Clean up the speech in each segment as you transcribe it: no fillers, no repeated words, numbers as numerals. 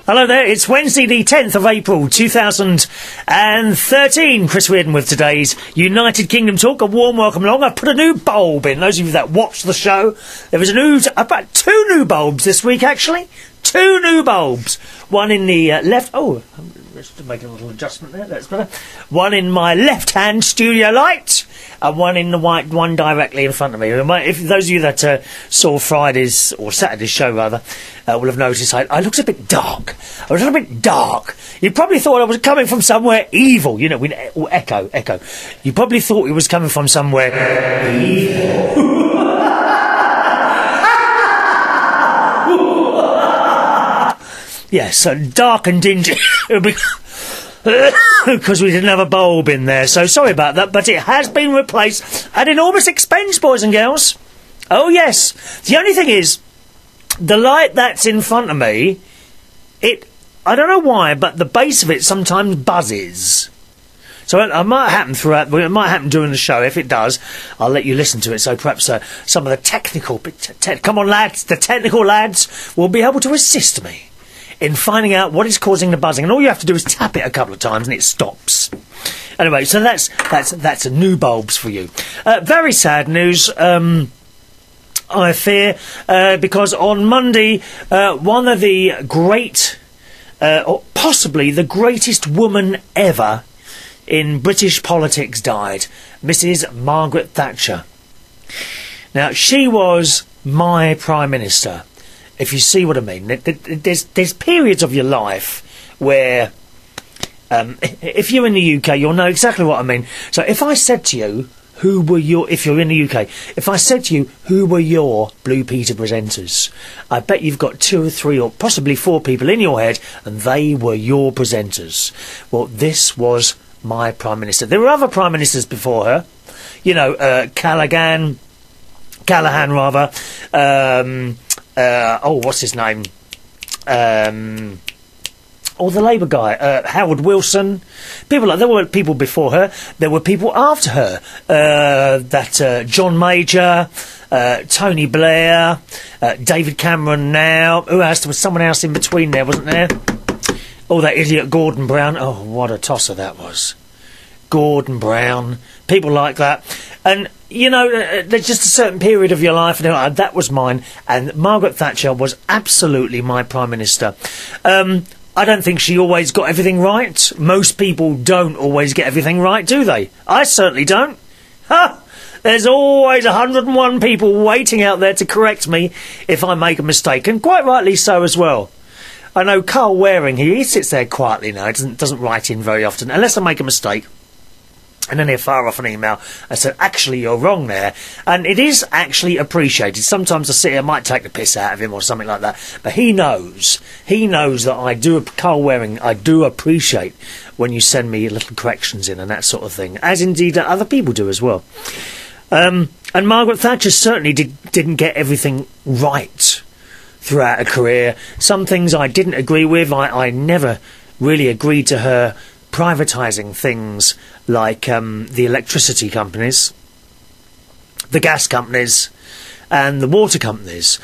Hello there, it's Wednesday the 10th of April 2013. Chris Reardon with today's United Kingdom Talk. A warm welcome along. I've put a new bulb in. Those of you that watch the show, there was about two new bulbs this week actually. Two new bulbs. One in the left... Oh, let's make a little adjustment there, that's better. One in my left-hand studio light, and one in the white one directly in front of me. If those of you that saw Friday's, or Saturday's show rather, will have noticed I looked a bit dark. I was a little bit dark. You probably thought I was coming from somewhere evil. You know, echo. You probably thought it was coming from somewhere evil. Yes, so dark and dingy, because we didn't have a bulb in there, so sorry about that, but it has been replaced at enormous expense, boys and girls. Oh yes, the only thing is, the light that's in front of me, I don't know why, but the base of it sometimes buzzes. So it might happen it might happen during the show. If it does, I'll let you listen to it. So perhaps some of the technical, come on lads, the technical lads will be able to assist me in finding out what is causing the buzzing, and all you have to do is tap it a couple of times and it stops. Anyway, so that's a new bulbs for you. Very sad news, I fear, because on Monday, one of the great, or possibly the greatest woman ever in British politics died, Mrs. Margaret Thatcher. Now, she was my Prime Minister. If you see what I mean, there's periods of your life where, if you're in the UK, you'll know exactly what I mean. So if I said to you, if you're in the UK, if I said to you, who were your Blue Peter presenters, I bet you've got 2 or 3 or possibly 4 people in your head, and they were your presenters. Well, this was my Prime Minister. There were other Prime Ministers before her, you know, Callaghan rather, what's his name? The Labour guy, Howard Wilson. There were people before her. There were people after her. John Major, Tony Blair, David Cameron now. Who else? There was someone else in between there, wasn't there? Oh, that idiot Gordon Brown. Oh, what a tosser that was. Gordon Brown. People like that. And, you know, there's just a certain period of your life, and that was mine, and Margaret Thatcher was absolutely my Prime Minister. I don't think she always got everything right. Most people don't always get everything right, do they? I certainly don't. Ha! There's always 101 people waiting out there to correct me if I make a mistake, and quite rightly so as well. I know Carl Waring, he sits there quietly now, he doesn't write in very often, unless I make a mistake. And then he'll fire off an email and say, actually, you're wrong there. And it is actually appreciated. Sometimes I sit here, I might take the piss out of him or something like that. But he knows that Carl Waring, I do appreciate when you send me little corrections in and that sort of thing. As indeed other people do as well. And Margaret Thatcher certainly didn't get everything right throughout her career. Some things I didn't agree with. I never really agreed to her privatising things like the electricity companies, the gas companies, and the water companies.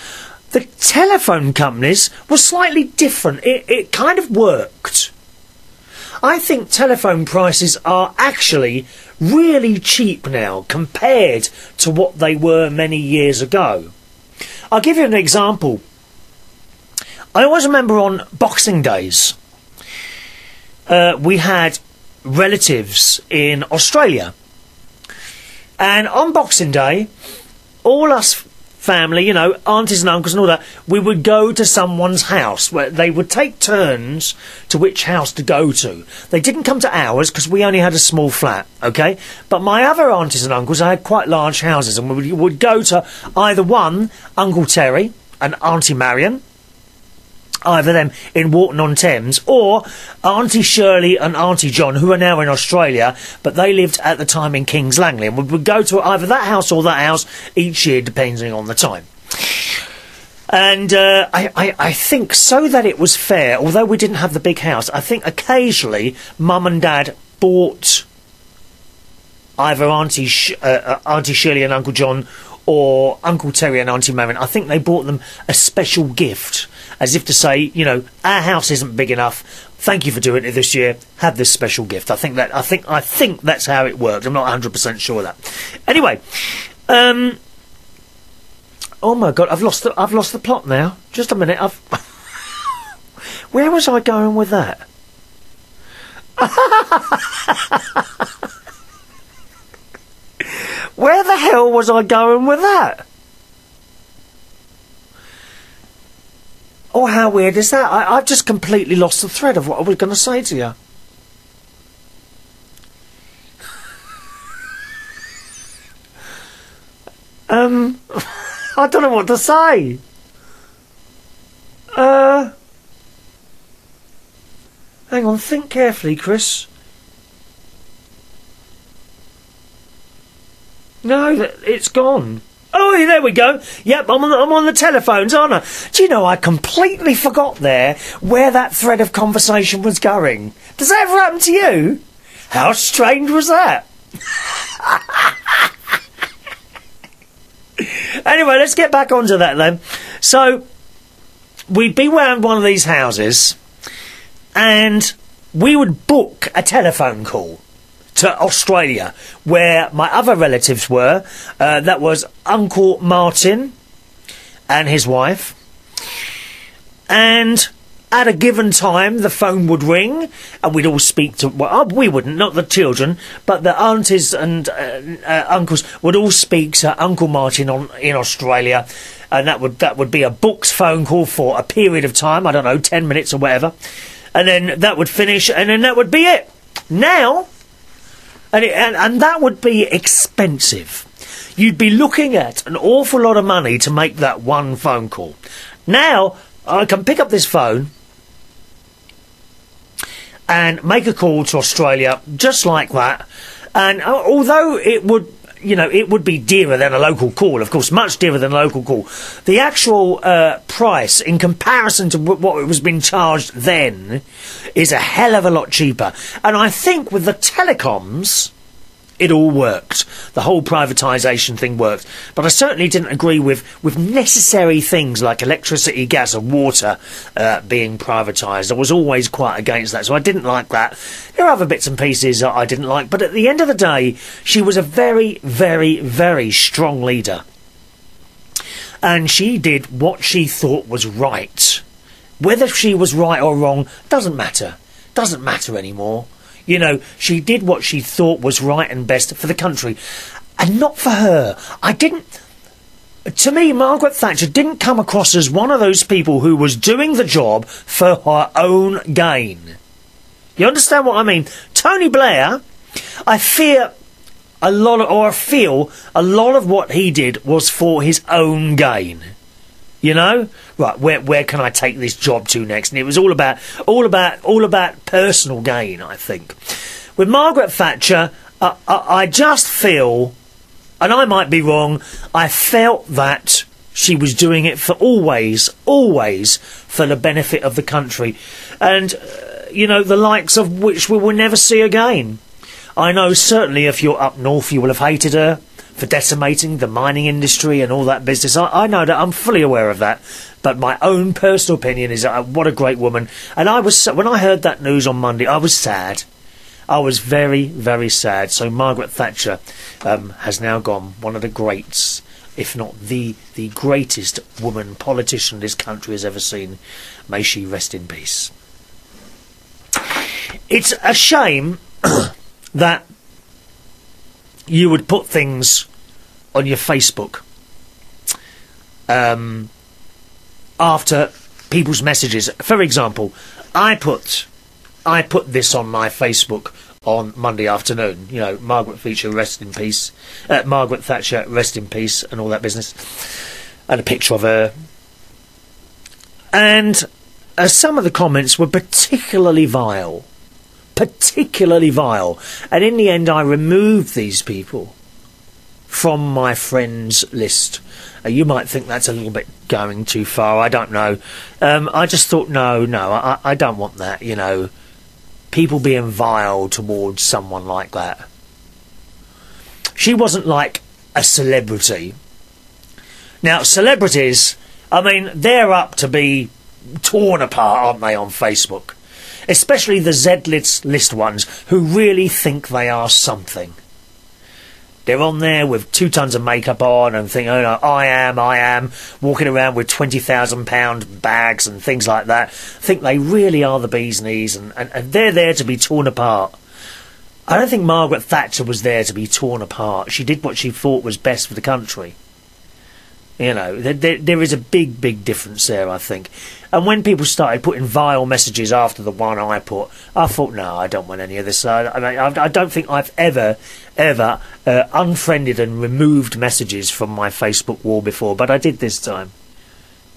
The telephone companies were slightly different. It kind of worked. I think telephone prices are actually really cheap now compared to what they were many years ago. I'll give you an example. I always remember on Boxing Days, we had relatives in Australia, and on Boxing Day, all us family, you know, aunties and uncles and all that, we would go to someone's house where they would take turns to which house to go to. They didn't come to ours because we only had a small flat, okay? But my other aunties and uncles, I had quite large houses, and we would go to either one, Uncle Terry and Auntie Marion, either them in Walton-on-Thames, or Auntie Shirley and Auntie John, who are now in Australia, but they lived at the time in Kings Langley, and we would go to either that house or that house each year, depending on the time. And I think, so that it was fair, although we didn't have the big house, I think occasionally Mum and Dad bought either Auntie Shirley and Uncle John or Uncle Terry and Auntie Marion, I think they bought them a special gift, as if to say, you know, our house isn't big enough. Thank you for doing it this year. Have this special gift. I think that's how it worked. I'm not 100% sure of that. Anyway, oh my God, I've lost the plot now. Just a minute. Where was I going with that? Where the hell was I going with that? Oh, how weird is that? I've just completely lost the thread of what I was going to say to you. I don't know what to say. Hang on, think carefully, Chris. No, it's gone. Oh, there we go. Yep, I'm on the telephones, aren't I? Do you know, I completely forgot there where that thread of conversation was going. Does that ever happen to you? How strange was that? Anyway, let's get back onto that then. So, we'd be round one of these houses, and we would book a telephone call to Australia, where my other relatives were. That was Uncle Martin and his wife. And at a given time, the phone would ring, and we'd all speak to... Well, we wouldn't, not the children, but the aunties and uncles would all speak to Uncle Martin in Australia, and that would be a booked phone call for a period of time, I don't know, 10 minutes or whatever, and then that would finish, and then that would be it. Now... And that would be expensive. You'd be looking at an awful lot of money to make that one phone call. Now, I can pick up this phone and make a call to Australia just like that. And although it would, you know, it would be dearer than a local call, of course, much dearer than a local call, the actual price in comparison to what was being charged then is a hell of a lot cheaper. And I think with the telecoms, it all worked. The whole privatisation thing worked. But I certainly didn't agree with necessary things like electricity, gas and water being privatised. I was always quite against that, so I didn't like that. There are other bits and pieces that I didn't like, but at the end of the day, she was a very, very, very strong leader. And she did what she thought was right. Whether she was right or wrong doesn't matter. Doesn't matter anymore. You know, she did what she thought was right and best for the country. And not for her. To me, Margaret Thatcher didn't come across as one of those people who was doing the job for her own gain. You understand what I mean? Tony Blair, I feel a lot of what he did was for his own gain. You know? Right, where can I take this job to next? And it was all about personal gain, I think. With Margaret Thatcher, I just feel, and I might be wrong, I felt that she was doing it for always for the benefit of the country. And, you know, the likes of which we will never see again. I know certainly if you're up north you will have hated her for decimating the mining industry and all that business. I know that, I'm fully aware of that. But my own personal opinion is what a great woman. And when I heard that news on Monday, I was sad. I was very, very sad. So Margaret Thatcher has now gone, one of the greats, if not the greatest woman politician this country has ever seen. May she rest in peace. It's a shame that you would put things on your Facebook after people's messages. For example, I put this on my Facebook on Monday afternoon. You know, Margaret Thatcher rest in peace. Margaret Thatcher rest in peace, and all that business, and a picture of her. And some of the comments were particularly vile. And in the end I removed these people from my friends list. You might think that's a little bit going too far, I don't know. I just thought, no, I don't want that, you know. People being vile towards someone like that. She wasn't like a celebrity. Now, celebrities, I mean, they're up to be torn apart, aren't they, on Facebook? Especially the Z-list ones who really think they are something. They're on there with 2 tons of makeup on and think, oh no, I am, walking around with £20,000 bags and things like that. Think they really are the bee's knees, and they're there to be torn apart. I don't think Margaret Thatcher was there to be torn apart. She did what she thought was best for the country. You know, there is a big, big difference there, I think. And when people started putting vile messages after the one I put, I thought, no, I don't want any of this. I mean, I don't think I've ever unfriended and removed messages from my Facebook wall before, but I did this time.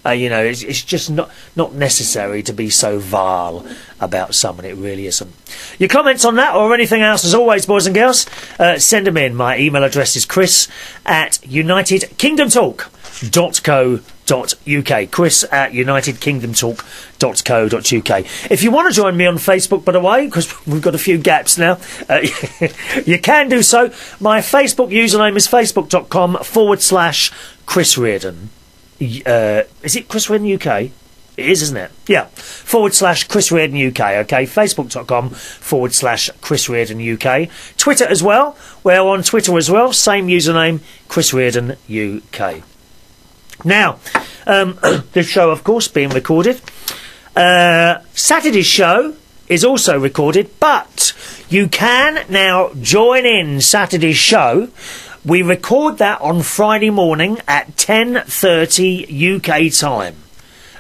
You know, it's just not necessary to be so vile about someone. It really isn't. Your comments on that or anything else, as always, boys and girls, send them in. My email address is chris@unitedkingdomtalk.co.uk. chris@unitedkingdomtalk.co.uk. If you want to join me on Facebook, by the way, because we've got a few gaps now, you can do so. My Facebook username is facebook.com/Chris Reardon. Is it Chris Reardon UK? It is, isn't it? Yeah. /Chris Reardon UK, okay? Facebook.com/Chris Reardon UK. Twitter as well. We're on Twitter as well. Same username, Chris Reardon UK. Now, this show, of course, being recorded. Saturday's show is also recorded, but you can now join in Saturday's show. We record that on Friday morning at 10:30 UK time.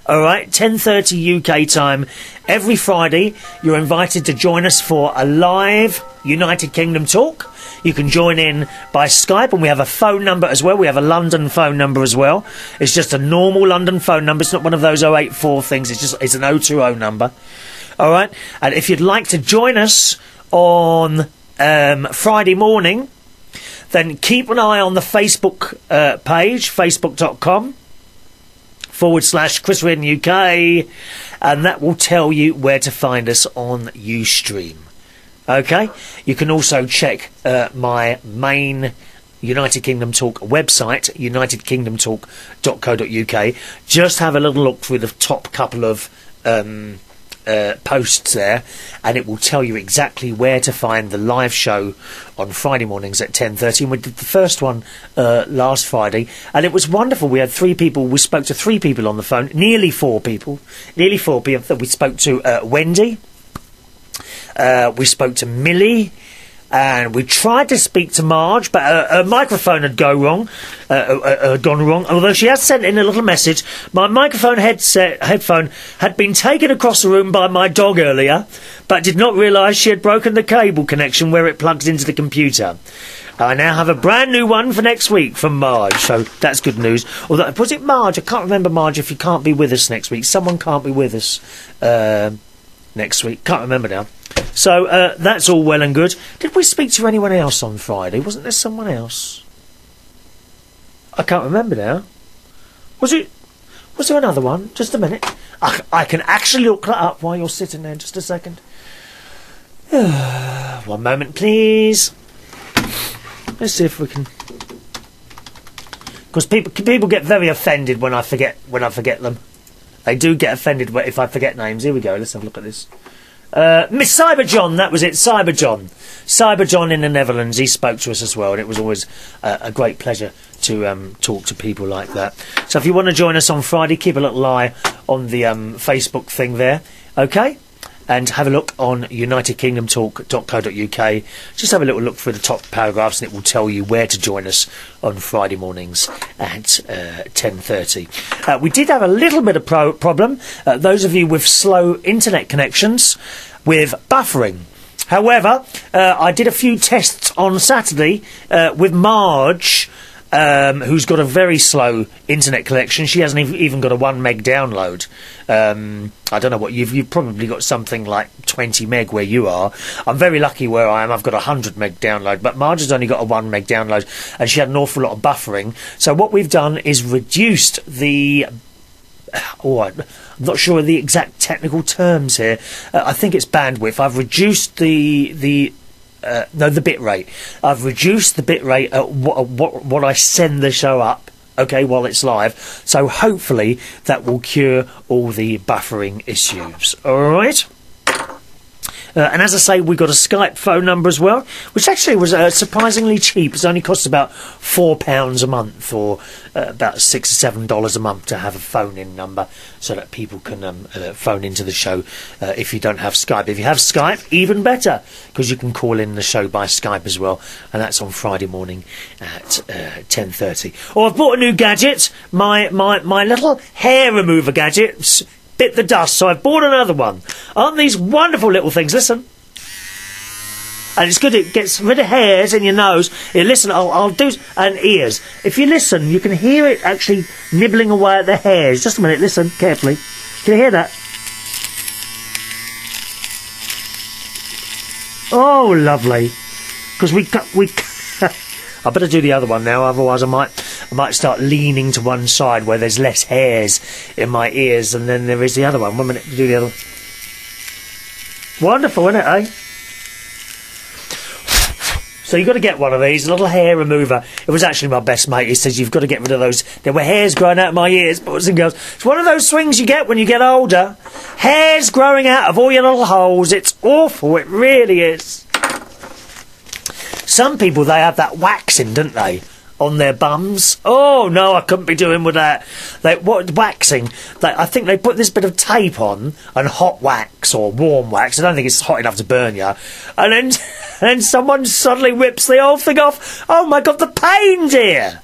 All right, 10:30 UK time. Every Friday, you're invited to join us for a live United Kingdom talk. You can join in by Skype, and we have a phone number as well. We have a London phone number as well. It's just a normal London phone number. It's not one of those 084 things. It's an 020 number. All right, and if you'd like to join us on Friday morning, then keep an eye on the Facebook page, facebook.com/Chris Reardon UK, and that will tell you where to find us on Ustream. Okay? You can also check my main United Kingdom Talk website, unitedkingdomtalk.co.uk. Just have a little look through the top couple of posts there, and it will tell you exactly where to find the live show on Friday mornings at 10:30. And we did the first one last Friday, and it was wonderful. We had 3 people. We spoke to 3 people on the phone, nearly 4 people. We spoke to Wendy, we spoke to Millie, and we tried to speak to Marj, but her microphone had gone wrong. Although she has sent in a little message. My microphone headphone had been taken across the room by my dog earlier, but did not realise she had broken the cable connection where it plugs into the computer. I now have a brand new one for next week from Marj, so that's good news. Although, was it Marj? I can't remember, Marj, if you can't be with us next week. Someone can't be with us next week. Can't remember now. So that's all well and good. Did we speak to anyone else on Friday? Wasn't there someone else? I can't remember now. Was there another one? Just a minute. I can actually look that up while you're sitting there. Just a second. One moment, please. Let's see if we can. Because people get very offended when I forget them. They do get offended if I forget names. Here we go. Let's have a look at this. Miss Cyberjohn, that was it, Cyberjohn. Cyberjohn in the Netherlands, he spoke to us as well, and it was always a great pleasure to talk to people like that. So if you want to join us on Friday, keep a little eye on the Facebook thing there, okay? And have a look on unitedkingdomtalk.co.uk. Just have a little look through the top paragraphs, and it will tell you where to join us on Friday mornings at 10:30. We did have a little bit of problem, those of you with slow internet connections, with buffering. However, I did a few tests on Saturday with Marj, who's got a very slow internet connection. She hasn't even got a 1 meg download. I don't know what you've probably got something like 20 meg where you are. I'm very lucky where I am. I've got a 100 meg download, but Marge has only got a 1 meg download, and she had an awful lot of buffering. So what we've done is reduced the I'm not sure of the exact technical terms here. I think it's bandwidth. I've reduced the bit rate. I've reduced the bit rate at what I send the show up okay, while it's live. So hopefully that will cure all the buffering issues. All right. And as I say, we got a Skype phone number as well, which actually was surprisingly cheap. It only costs about £4 a month, or about $6 or $7 a month to have a phone-in number, so that people can phone into the show if you don't have Skype. If you have Skype, even better, because you can call in the show by Skype as well, and that's on Friday morning at 10:30. Oh, I've bought a new gadget, my little hair remover gadget. Bit the dust, so I've bought another one. Aren't these wonderful little things? Listen. And it's good, it gets rid of hairs in your nose. Here, listen, I'll do... And ears. If you listen, you can hear it actually nibbling away at the hairs. Just a minute, listen carefully. Can you hear that? Oh, lovely. Because we I better do the other one now, otherwise I might start leaning to one side where there's less hairs in my ears, and then there is the other one. 1 minute to do the other one. Wonderful, isn't it, eh? So you've got to get one of these, a little hair remover. It was actually my best mate. He says, you've got to get rid of those. There were hairs growing out of my ears, boys and girls. It's one of those things you get when you get older. Hairs growing out of all your little holes. It's awful, it really is. Some people, they have that waxing, don't they, on their bums? Oh, no, I couldn't be doing with that. Waxing? I think they put this bit of tape on, and hot wax, or warm wax. I don't think it's hot enough to burn you. And then someone suddenly rips the whole thing off. Oh, my God, the pain, dear!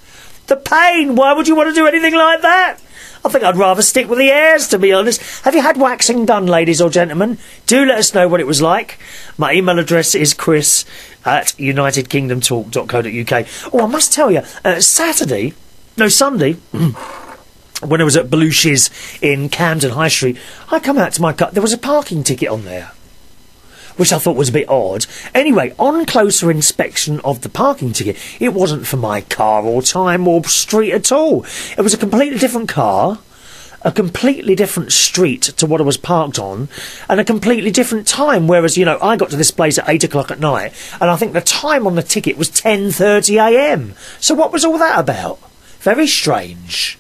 The pain! Why would you want to do anything like that? I think I'd rather stick with the hairs, to be honest. Have you had waxing done, ladies or gentlemen? Do let us know what it was like. My email address is chris@unitedkingdomtalk.co.uk. Oh, I must tell you, Sunday, when I was at Belushi's in Camden High Street, I come out to my car. There was a parking ticket on there, which I thought was a bit odd. Anyway, on closer inspection of the parking ticket, it wasn't for my car or time or street at all. It was a completely different car, a completely different street to what I was parked on, and a completely different time, whereas, you know, I got to this place at 8 o'clock at night, and I think the time on the ticket was 10:30 a.m. So what was all that about? Very strange.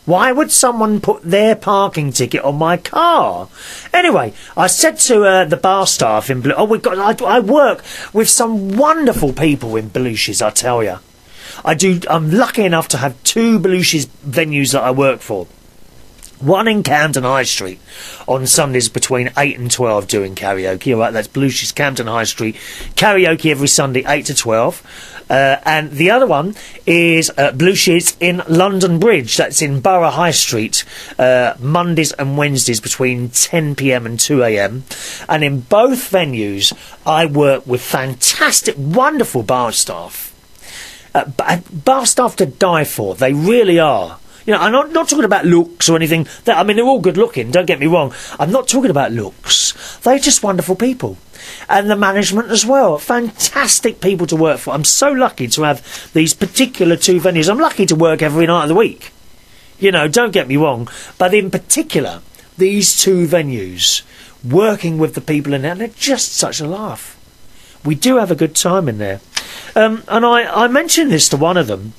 Why would someone put their parking ticket on my car? Anyway, I said to the bar staff in I work with some wonderful people in Belushi's, I tell you. I'm lucky enough to have 2 Belushi's venues that I work for. One in Camden High Street on Sundays between 8 and 12 doing karaoke. All right, that's Belushi's Camden High Street. Karaoke every Sunday, 8 to 12. And the other one is Belushi's in London Bridge. That's in Borough High Street, Mondays and Wednesdays between 10 p.m. and 2 a.m. And in both venues, I work with fantastic, wonderful bar staff. Bar staff to die for. They really are. You know, I'm not talking about looks or anything. I mean, they're all good looking, don't get me wrong. I'm not talking about looks. They're just wonderful people. And the management as well. Fantastic people to work for. I'm so lucky to have these particular 2 venues. I'm lucky to work every night of the week. You know, don't get me wrong. But in particular, these 2 venues, working with the people in there, they're just such a laugh. We do have a good time in there. And I mentioned this to one of them.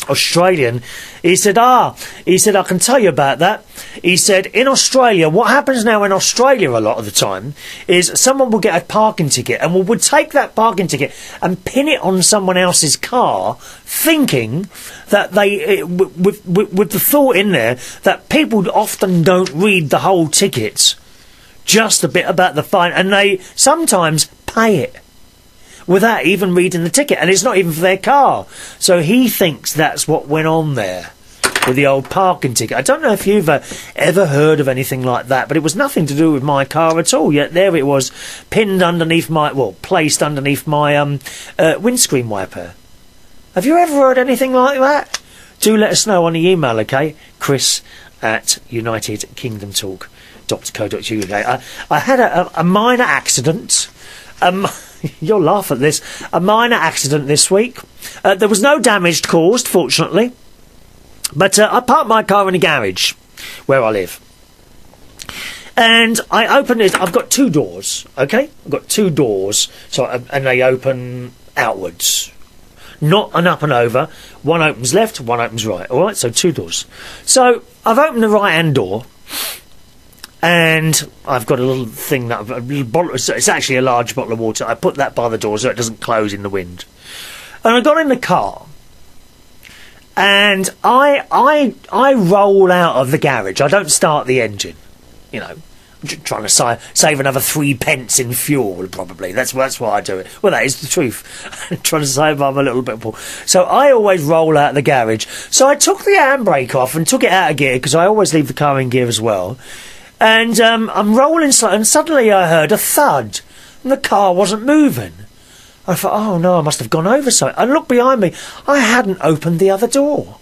Australian. He said, I can tell you about that. He said, in Australia, what happens now in Australia a lot of the time is someone will get a parking ticket and would take that parking ticket and pin it on someone else's car, thinking that with the thought in there that people often don't read the whole ticket, just a bit about the fine, and they sometimes pay it without even reading the ticket, and it's not even for their car. So he thinks that's what went on there with the old parking ticket. I don't know if you've ever heard of anything like that, but it was nothing to do with my car at all, yet there it was, pinned underneath placed underneath my windscreen wiper. Have you ever heard anything like that? Do let us know on the email, okay? chris@unitedkingdomtalk.co.uk. I had a minor accident. You'll laugh at this. A minor accident this week. There was no damage caused, fortunately. But I parked my car in a garage where I live. And I opened it. I've got 2 doors, okay? I've got 2 doors, and they open outwards. not an up and over. One opens left, one opens right. All right, so 2 doors. So I've opened the right-hand door, and I've got a little thing that a little bottle. It's actually a large bottle of water. I put that by the door so it doesn't close in the wind. And I got in the car, and I roll out of the garage. I don't start the engine, you know. I'm trying to save another 3 pence in fuel, probably. That's why I do it. Well, that is the truth. I'm trying to save up a little bit more. So I always roll out of the garage. So I took the handbrake off and took it out of gear, because I always leave the car in gear as well. And I'm rolling, and suddenly I heard a thud, and the car wasn't moving. I thought, oh no, I must have gone over something. I looked behind me. I hadn't opened the other door.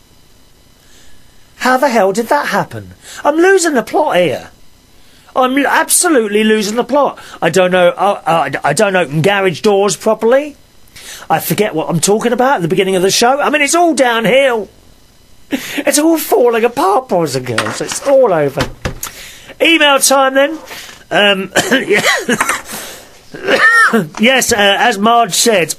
How the hell did that happen? I'm losing the plot here. I'm absolutely losing the plot. I don't know. I don't open garage doors properly. I forget what I'm talking about at the beginning of the show. I mean, it's all downhill. It's all falling apart, boys and girls. It's all over. Email time then. Yes, as Marge said,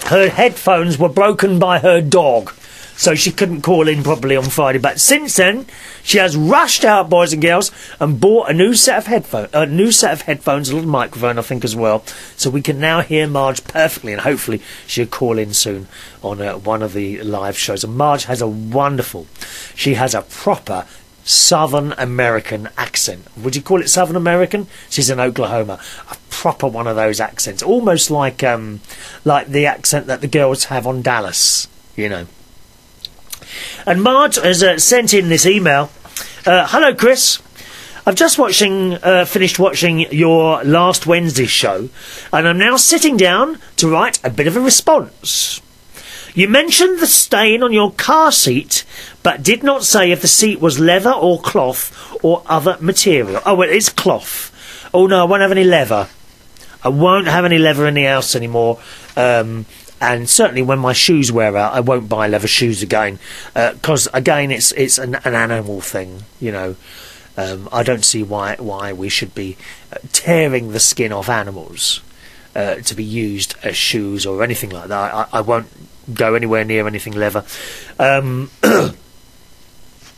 her headphones were broken by her dog, so she couldn't call in properly on Friday. But since then, she has rushed out, boys and girls, and bought a new set of headphones, a little microphone, I think, as well, so we can now hear Marge perfectly, and hopefully she'll call in soon on one of the live shows. And Marge has she has a proper Southern American accent. Would you call it Southern American? She's in Oklahoma. A proper one of those accents, almost like the accent that the girls have on Dallas, you know. And Marge has sent in this email. Hello, Chris. I've just finished watching your last Wednesday's show, and I'm now sitting down to write a bit of a response. You mentioned the stain on your car seat, but did not say if the seat was leather or cloth or other material. Oh, well, it's cloth. Oh, no, I won't have any leather. I won't have any leather in the house anymore. And certainly when my shoes wear out, I won't buy leather shoes again. Because, again, it's an animal thing, you know. I don't see why we should be tearing the skin off animals to be used as shoes or anything like that. I won't go anywhere near anything leather. You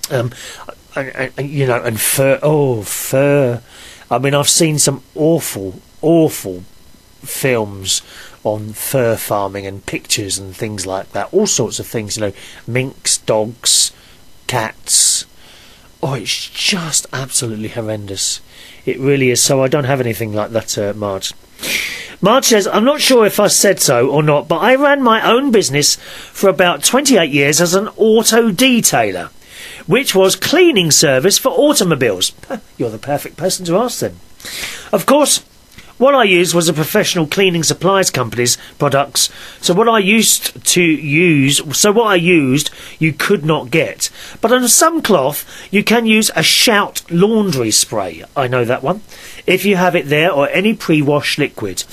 know, and fur. Oh, fur. I mean, I've seen some awful films on fur farming and pictures and things like that. All sorts of things, you know, minks, dogs, cats. Oh, it's just absolutely horrendous. It really is. So I don't have anything like that, Marge. Marge says, I'm not sure if I said so or not, but I ran my own business for about 28 years as an auto detailer, which was cleaning service for automobiles. You're the perfect person to ask then. Of course, what I used was a professional cleaning supplies company's products, so what I used, you could not get. But on some cloth, you can use a Shout laundry spray. I know that one. If you have it there, or any pre-wash liquid.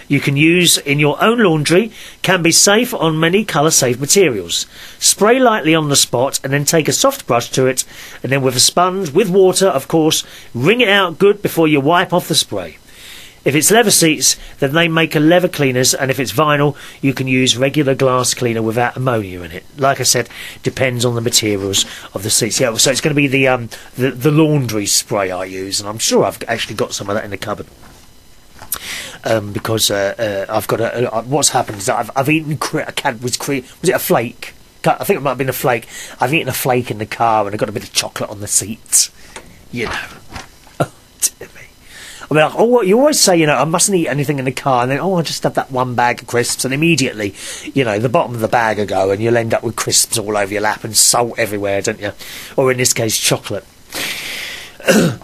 You can use in your own laundry, can be safe on many colour-safe materials. Spray lightly on the spot and then take a soft brush to it, and then with a sponge, with water of course, wring it out good before you wipe off the spray. If it's leather seats, then they make a leather cleaners, and if it's vinyl, you can use regular glass cleaner without ammonia in it. Like I said, depends on the materials of the seats. Yeah, so it's going to be the laundry spray I use, and I'm sure I've actually got some of that in the cupboard. Because I've got what's happened is that I've eaten was it a flake? I think it might have been a flake. I've eaten a flake in the car, and I got a bit of chocolate on the seats. You know. Oh, dear me. I mean, oh, you always say, you know, I mustn't eat anything in the car, and then, I just have that one bag of crisps, and immediately, you know, the bottom of the bag will go, and you'll end up with crisps all over your lap and salt everywhere, don't you? Or in this case, chocolate.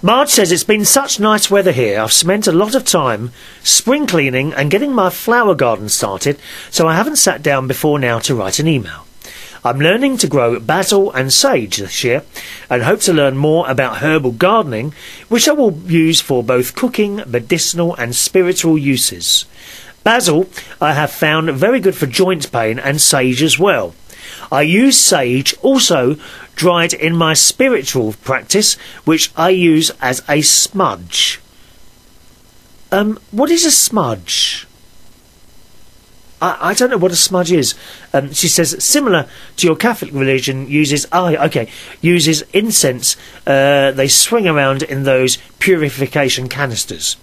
Marge says, it's been such nice weather here. I've spent a lot of time spring cleaning and getting my flower garden started, so I haven't sat down before now to write an email. I'm learning to grow basil and sage this year, and hope to learn more about herbal gardening, which I will use for both cooking, medicinal and spiritual uses. Basil I have found very good for joint pain, and sage as well. I use sage also dried in my spiritual practice, which I use as a smudge. What is a smudge? I don't know what a smudge is. She says, similar to your Catholic religion, uses incense. They swing around in those purification canisters.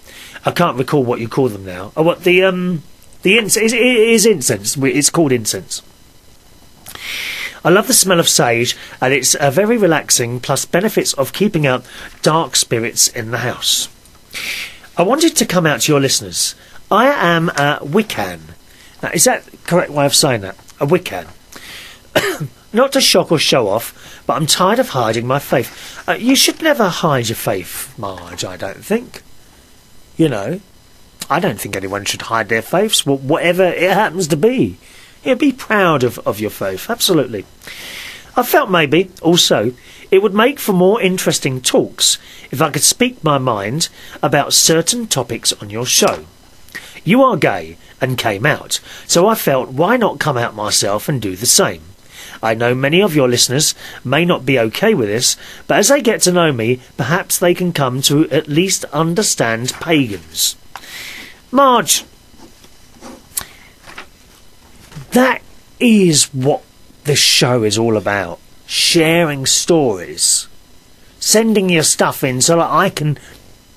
I can't recall what you call them now. Oh, what the incense? It is incense. It's called incense. I love the smell of sage, and it's very relaxing, plus benefits of keeping out dark spirits in the house. I wanted to come out to your listeners. I am a Wiccan. Now, is that the correct way of saying that? A Wiccan. Not to shock or show off, but I'm tired of hiding my faith. You should never hide your faith, Marge, I don't think. You know, I don't think anyone should hide their faiths, whatever it happens to be. Yeah, be proud of your faith, absolutely. I felt maybe, also, it would make for more interesting talks if I could speak my mind about certain topics on your show. You are gay and came out, so I felt why not come out myself and do the same. I know many of your listeners may not be okay with this, but as they get to know me, perhaps they can come to at least understand pagans. Marge, that is what this show is all about. Sharing stories. Sending your stuff in so that I can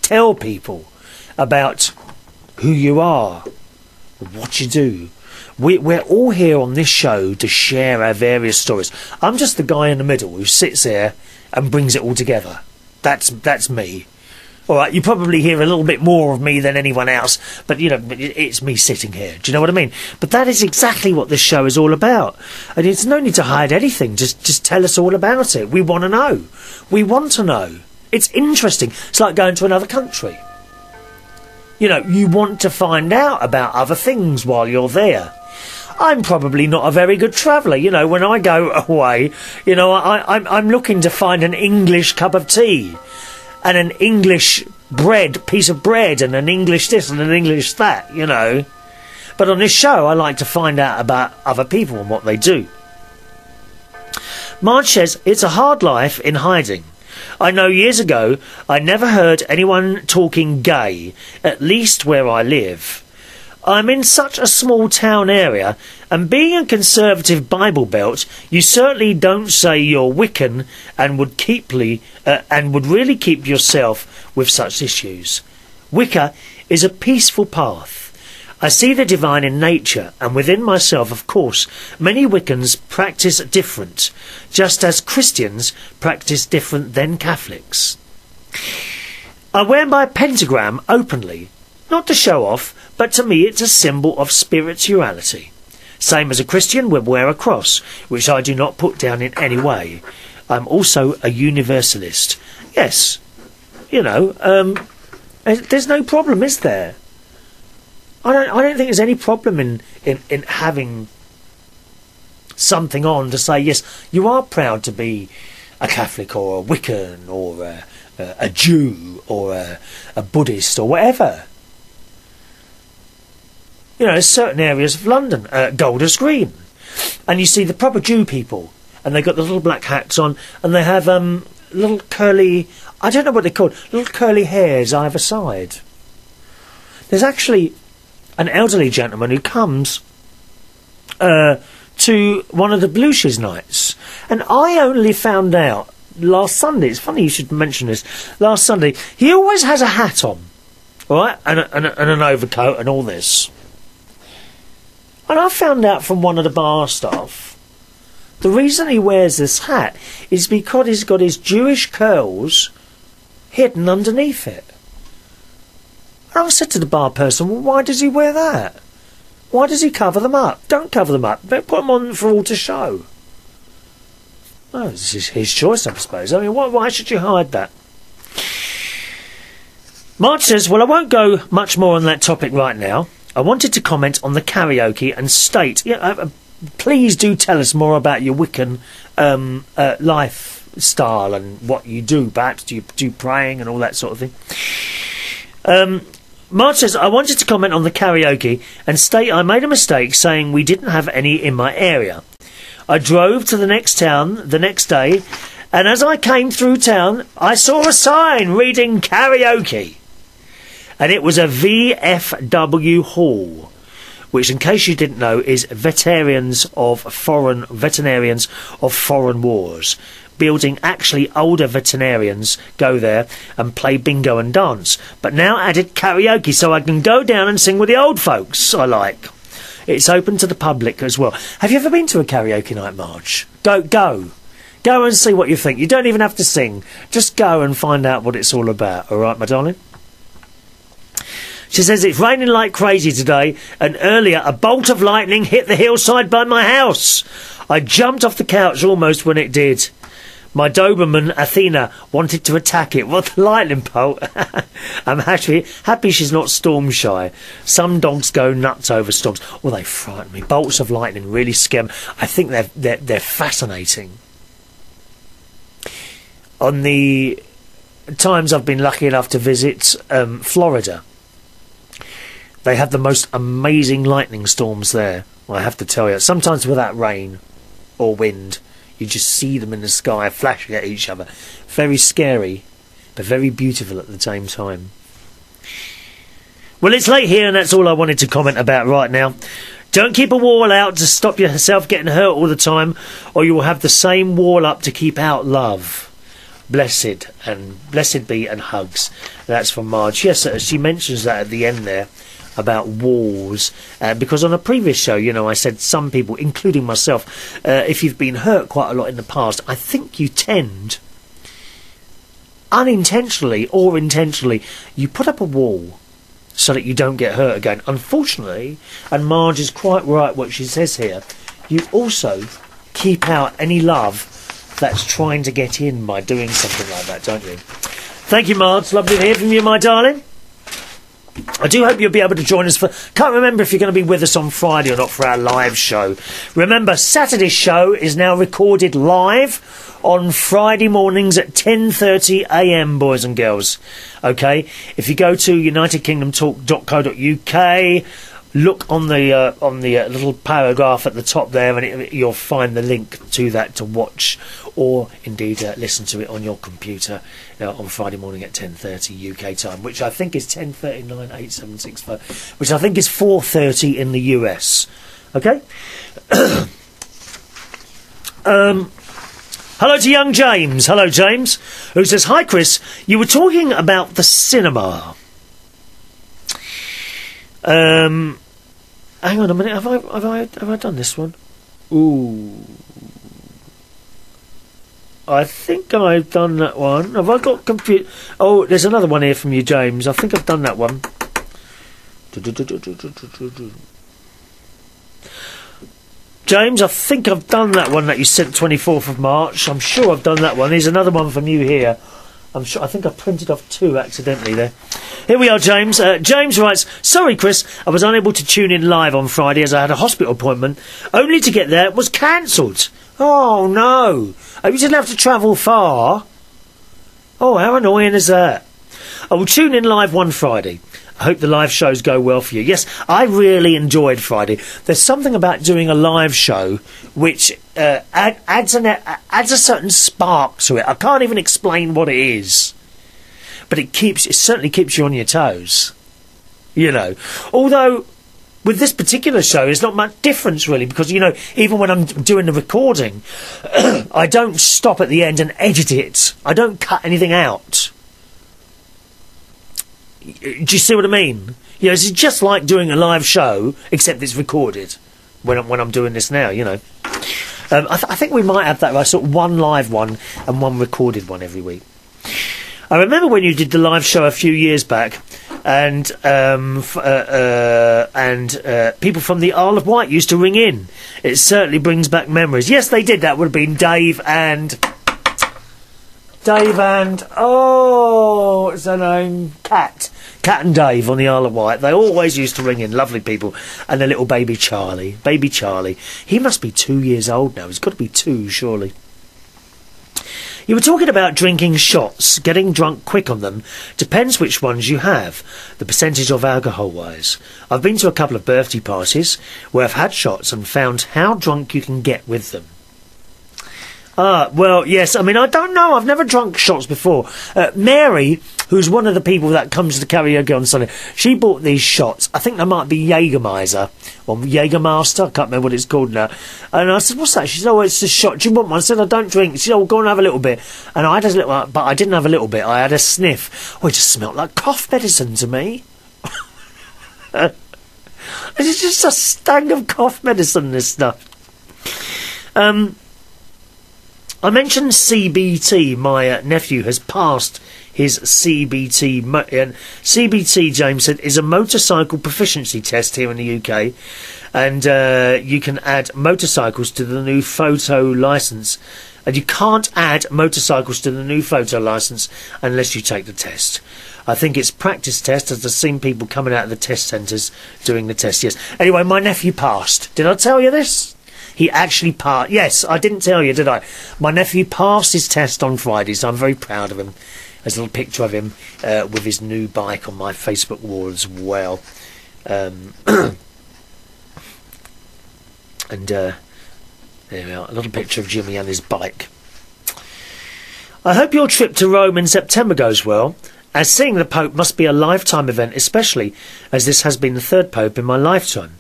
tell people about who you are, what you do. We're all here on this show to share our various stories. I'm just the guy in the middle who sits there and brings it all together. That's me. All right, you probably hear a little bit more of me than anyone else, but, you know, it's me sitting here. Do you know what I mean? But that is exactly what this show is all about. And it's no need to hide anything. Just tell us all about it. We want to know. We want to know. It's interesting. It's like going to another country. You know, you want to find out about other things while you're there. I'm probably not a very good traveller. You know, when I go away, you know, I'm looking to find an English cup of tea. And an English piece of bread, and an English this and an English that, you know. But on this show, I like to find out about other people and what they do. Marge says, it's a hard life in hiding. I know years ago, I never heard anyone talking gay, at least where I live. I'm in such a small town area, and being a conservative Bible Belt, you certainly don't say you're Wiccan and would really keep yourself with such issues. Wicca is a peaceful path. I see the divine in nature, and within myself, of course, many Wiccans practice different, just as Christians practice different than Catholics. I wear my pentagram openly, not to show off, but to me it's a symbol of spirituality. Same as a Christian would wear a cross, which I do not put down in any way. I'm also a universalist. Yes, you know, there's no problem, is there? I don't think there's any problem in having something on to say, yes, you are proud to be a Catholic or a Wiccan or a Jew or a Buddhist or whatever. You know, there's certain areas of London, Golders Green, and you see the proper Jew people, and they've got the little black hats on, and they have little curly, I don't know what they're called, little curly hairs either side. There's actually an elderly gentleman who comes to one of the Blueshes nights, and I only found out last Sunday, it's funny you should mention this, last Sunday, he always has a hat on, right, and an overcoat and all this. And I found out from one of the bar staff, the reason he wears this hat is because he's got his Jewish curls hidden underneath it. And I said to the bar person, well, why does he wear that? Why does he cover them up? Don't cover them up. Don't put them on for all to show. Oh, this is his choice, I suppose. I mean, why should you hide that? Marge says, well, I won't go much more on that topic right now. I wanted to comment on the karaoke and state. Yeah, please do tell us more about your Wiccan lifestyle and what you do. Perhaps do you do praying and all that sort of thing. Marge says, I wanted to comment on the karaoke and state I made a mistake saying we didn't have any in my area. I drove to the next town the next day, and as I came through town, I saw a sign reading karaoke. And it was a VFW hall, which, in case you didn't know, is veterinarians of foreign wars. Building actually older veterinarians go there and play bingo and dance. But now added karaoke, so I can go down and sing with the old folks I like. It's open to the public as well. Have you ever been to a karaoke night, Marj? Go and see what you think. You don't even have to sing. Just go and find out what it's all about. All right, my darling? She says, it's raining like crazy today, and earlier a bolt of lightning hit the hillside by my house. I jumped off the couch almost when it did. My Doberman, Athena, wanted to attack it. What, the lightning bolt? I'm happy she's not storm shy. Some dogs go nuts over storms. Oh, they frighten me. Bolts of lightning really scare me. I think they're fascinating. On the times I've been lucky enough to visit Florida, they have the most amazing lightning storms there, I have to tell you. Sometimes without rain or wind. You just see them in the sky flashing at each other. Very scary, but very beautiful at the same time. Well, it's late here, and that's all I wanted to comment about right now. Don't keep a wall out to stop yourself getting hurt all the time, or you will have the same wall up to keep out love. Blessed be, and hugs. That's from Marj. Yes, she mentions that at the end there, about walls, because on a previous show, you know, I said some people, including myself, if you've been hurt quite a lot in the past, I think you tend, unintentionally or intentionally, you put up a wall so that you don't get hurt again. Unfortunately, and Marj is quite right what she says here, you also keep out any love that's trying to get in by doing something like that, don't you? Thank you, Marj. Lovely to hear from you, my darling. I do hope you'll be able to join us for... Can't remember if you're going to be with us on Friday or not for our live show. Remember, Saturday's show is now recorded live on Friday mornings at 10:30 a.m, boys and girls. Okay? If you go to unitedkingdomtalk.co.uk, look on the little paragraph at the top there, and you'll find the link to that to watch, or indeed listen to it on your computer on Friday morning at 10:30 UK time, which I think is 10:39 which I think is 4:30 in the US. Okay. Hello to young James. Hello, James, who says, "Hi, Chris. You were talking about the cinema. Hang on a minute. Have I done this one? Ooh, I think I've done that one. Have I got confused? Oh, there's another one here from you, James. I think I've done that one. James, I think I've done that one that you sent 24th of March. I'm sure I've done that one. There's another one from you here. I'm sure. I think I printed off two accidentally there. Here we are, James. James writes, "Sorry, Chris, I was unable to tune in live on Friday as I had a hospital appointment. Only to get there, it was cancelled. Oh, no. Oh, you didn't have to travel far. Oh, how annoying is that? I will tune in live one Friday. I hope the live shows go well for you." Yes, I really enjoyed Friday. There's something about doing a live show which adds a certain spark to it. I can't even explain what it is, but it certainly keeps you on your toes. You know, although with this particular show, there's not much difference really, because you know, even when I'm doing the recording, I don't stop at the end and edit it. I don't cut anything out. Do you see what I mean? You know, it's just like doing a live show, except it's recorded. When I'm doing this now, you know. I think we might have that, right, sort of one live one and one recorded one every week. I remember when you did the live show a few years back, and people from the Isle of Wight used to ring in. It certainly brings back memories. Yes, they did. That would have been Dave and oh, what's her name? Cat and Dave on the Isle of Wight. They always used to ring in. Lovely people. And their little baby Charlie. Baby Charlie. He must be 2 years old now. He's got to be 2, surely. You were talking about drinking shots, getting drunk quick on them. Depends which ones you have, the percentage of alcohol-wise. I've been to a couple of birthday parties where I've had shots and found how drunk you can get with them. Well, yes. I mean, I don't know. I've never drunk shots before. Mary, who's one of the people that comes to the karaoke on Sunday, she bought these shots. I think they might be Jägermeister or Jägermaster. I can't remember what it's called now. And I said, what's that? She said, oh, it's a shot. Do you want one? I said, I don't drink. She said, oh, go and have a little bit. And I had a little, but I didn't have a little bit. I had a sniff. Oh, it just smelled like cough medicine to me. It's just a stang of cough medicine, this stuff. I mentioned CBT. My nephew has passed his CBT. And CBT, James said, is a motorcycle proficiency test here in the UK. And you can add motorcycles to the new photo licence. And you can't add motorcycles to the new photo licence unless you take the test. I think it's practice test, as I've seen people coming out of the test centres doing the test, yes. Anyway, my nephew passed. Did I tell you this? He actually passed. Yes, I didn't tell you, did I? My nephew passed his test on Friday, so I'm very proud of him. There's a little picture of him with his new bike on my Facebook wall as well. And there we are, a little picture of Jimmy and his bike. I hope your trip to Rome in September goes well, as seeing the Pope must be a lifetime event, especially as this has been the third Pope in my lifetime.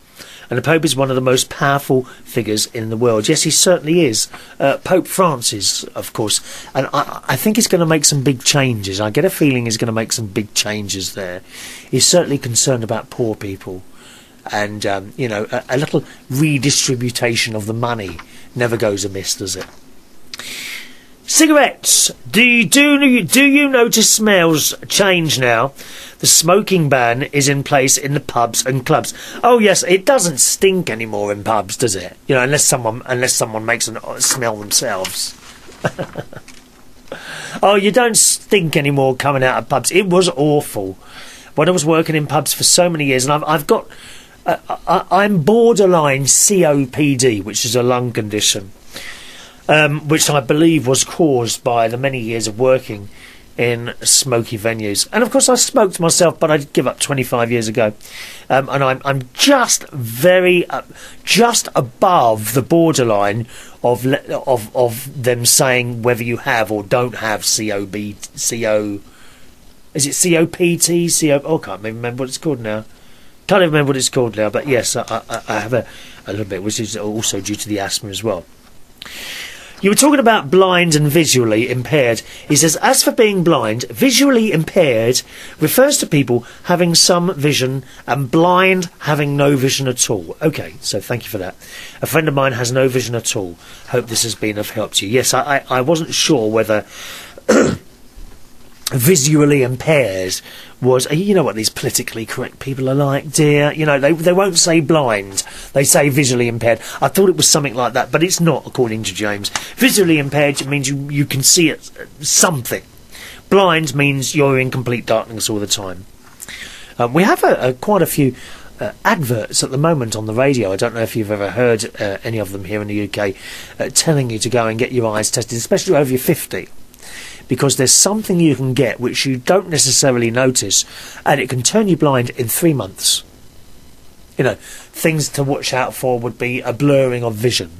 And the Pope is one of the most powerful figures in the world. Yes, he certainly is. Pope Francis, of course. And I think he's going to make some big changes. I get a feeling he's going to make some big changes there. He's certainly concerned about poor people. And, you know, a little redistribution of the money never goes amiss, does it? Cigarettes. Do you notice smells change now? The smoking ban is in place in the pubs and clubs. Oh yes, it doesn't stink anymore in pubs, does it? You know, unless someone makes them smell themselves. Oh, you don't stink anymore coming out of pubs. It was awful when I was working in pubs for so many years, and I've got I'm borderline COPD, which is a lung condition. Which I believe was caused by the many years of working in smoky venues. And of course I smoked myself, but I did give up 25 years ago. And I'm just just above the borderline of them saying whether you have or don't have is it COPT? Oh, I can't remember what it's called now. Can't even remember what it's called now, but yes, I have a little bit, which is also due to the asthma as well. You were talking about blind and visually impaired. He says, as for being blind, visually impaired refers to people having some vision and blind having no vision at all. Okay, so thank you for that. A friend of mine has no vision at all. Hope this has been of help to you. Yes, I wasn't sure whether visually impaired was, you know what these politically correct people are like, dear. You know, they won't say blind, they say visually impaired. I thought it was something like that, but it's not, according to James. Visually impaired means you can see it, something. Blind means you're in complete darkness all the time. We have quite a few adverts at the moment on the radio. I don't know if you've ever heard any of them here in the UK telling you to go and get your eyes tested, especially over your 50. Because there's something you can get which you don't necessarily notice, and it can turn you blind in 3 months. You know, things to watch out for would be a blurring of vision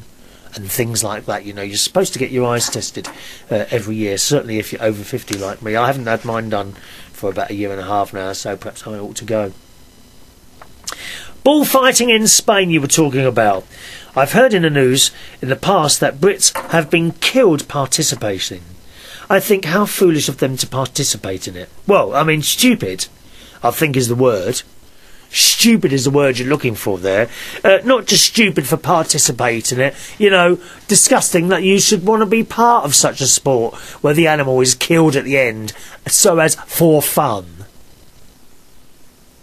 and things like that. You know, you're supposed to get your eyes tested every year, certainly if you're over 50 like me. I haven't had mine done for about 1.5 years now, so perhaps I ought to go. Bullfighting in Spain you were talking about. I've heard in the news in the past that Brits have been killed participating. I think how foolish of them to participate in it. Well, I mean, stupid, I think is the word. Stupid is the word you're looking for there. Not just stupid for participating in it. You know, disgusting that you should want to be part of such a sport where the animal is killed at the end so as for fun.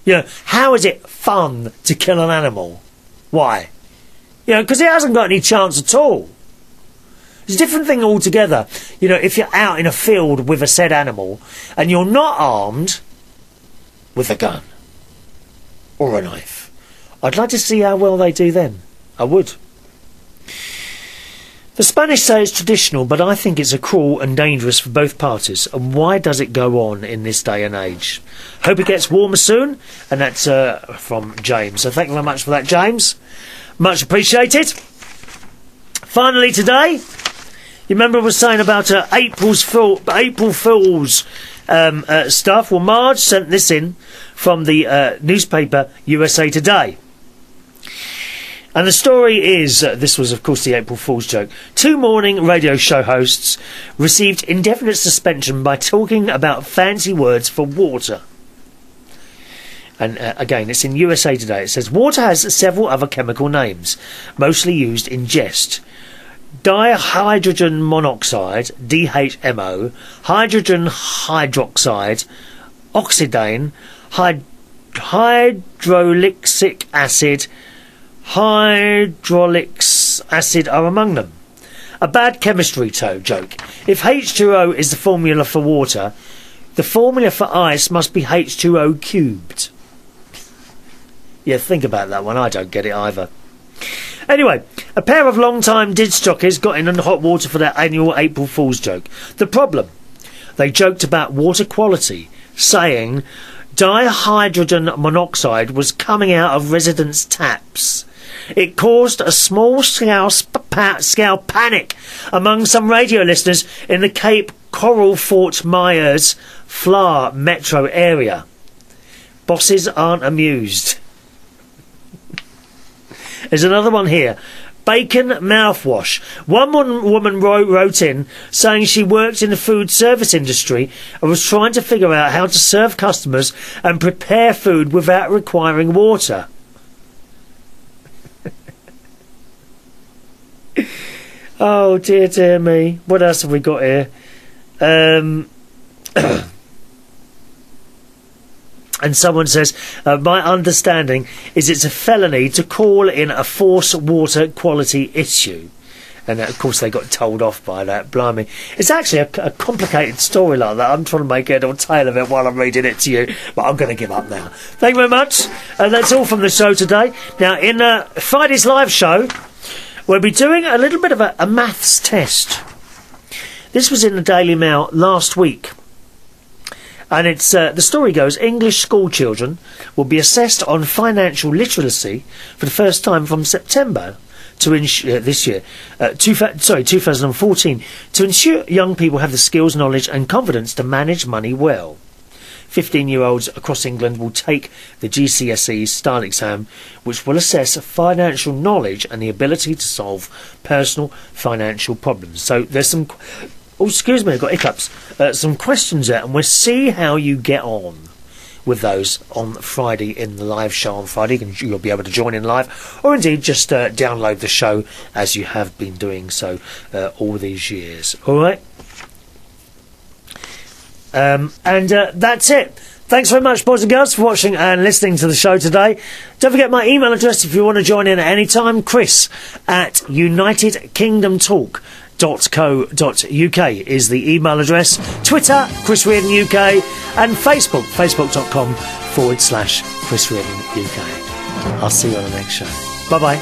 You know, how is it fun to kill an animal? Why? You know, because it hasn't got any chance at all. It's a different thing altogether. You know, if you're out in a field with a said animal and you're not armed with a gun or a knife, I'd like to see how well they do then. I would. The Spanish say it's traditional, but I think it's cruel and dangerous for both parties. And why does it go on in this day and age? Hope it gets warmer soon. And that's from James. So thank you very much for that, James. Much appreciated. Finally today, You remember I was saying about April Fool's stuff? Well, Marj sent this in from the newspaper USA Today. And the story is, this was of course the April Fool's joke. 2 morning radio show hosts received indefinite suspension by talking about fancy words for water. And again, it's in USA Today. It says, water has several other chemical names, mostly used in jest. Dihydrogen monoxide, DHMO, hydrogen hydroxide, oxidane, hydrolyxic acid, hydraulic acid are among them. A bad chemistry joke. If H2O is the formula for water, the formula for ice must be H2O cubed. Yeah, think about that one. I don't get it either. Anyway, a pair of long-time didstockies got in on hot water for their annual April Fool's joke. The problem? They joked about water quality, saying dihydrogen monoxide was coming out of residents' taps. It caused a small-scale panic among some radio listeners in the Cape Coral-Fort Myers, Flour metro area. Bosses aren't amused. There's another one here. Bacon mouthwash. One woman wrote in saying she worked in the food service industry and was trying to figure out how to serve customers and prepare food without requiring water. Oh dear me. What else have we got here? And someone says, my understanding is it's a felony to call in a force water quality issue. And of course they got told off by that, blimey. It's actually a complicated story like that. I'm trying to make head or tail of it while I'm reading it to you, but I'm going to give up now. Thank you very much. That's all from the show today. Now, in Friday's live show, we'll be doing a little bit of a maths test. This was in the Daily Mail last week. And it's the story goes, English school children will be assessed on financial literacy for the first time from September to this year, 2014, to ensure young people have the skills, knowledge and confidence to manage money well. 15-year-olds across England will take the GCSE style exam, which will assess financial knowledge and the ability to solve personal financial problems. So there's some... Oh, excuse me, I've got hiccups. Some questions there, and we'll see how you get on with those on Friday in the live show on Friday. You'll be able to join in live, or indeed just download the show as you have been doing so all these years. All right? And that's it. Thanks very much, boys and girls, for watching and listening to the show today. Don't forget my email address if you want to join in at any time, chris@UnitedKingdomTalk.co.uk is the email address. Twitter, Chris Reardon UK, and Facebook, facebook.com/Chris Reardon UK. I'll see you on the next show. Bye bye.